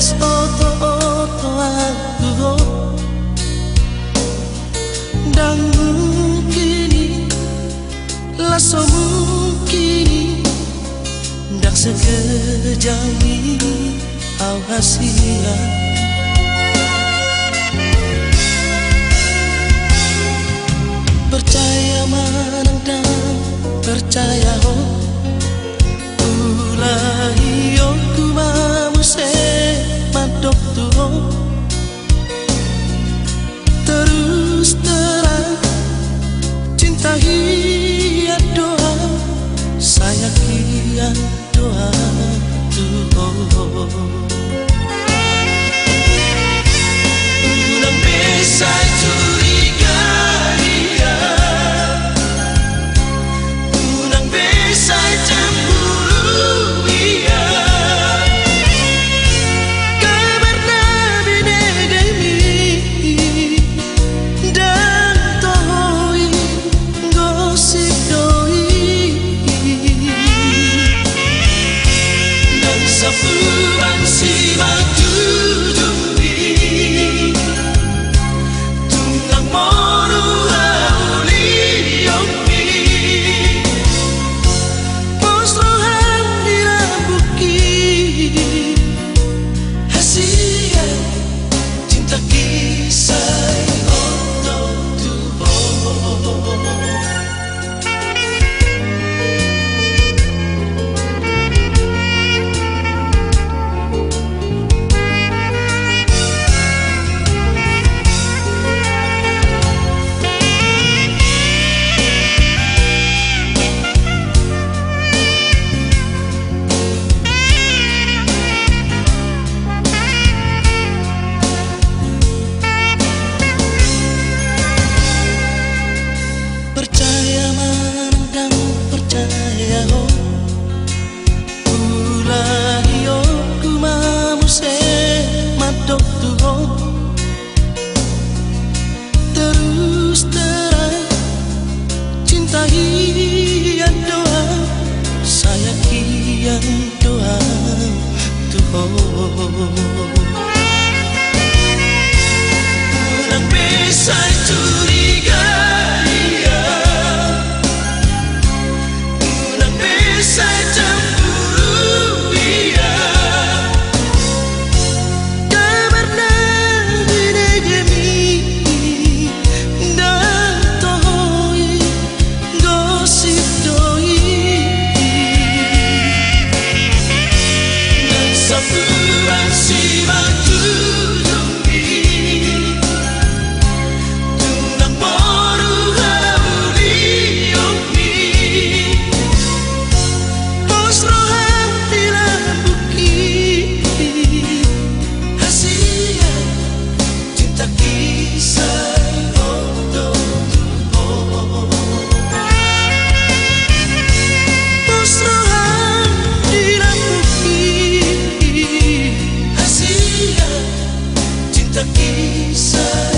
wes oto-oto aku dan kini laso mungkin dak sekejam ini awasia percaya manang dan percaya ulahi aku mamu se mantok tuh terus terang cinta hiat doa saya kian doa tuh ulang bisa curiga dia ulang bisa cemburu dia kabar nabi negemi dan tohoi gosip doi dan sapuan si batu terus terang cinta hian doa saya kian doa Tuhan ulang bisa curiga dia ulang bisa cemburu dia kabar nabi negemi dan tohoi gosip doi dan sapuan si batu kisah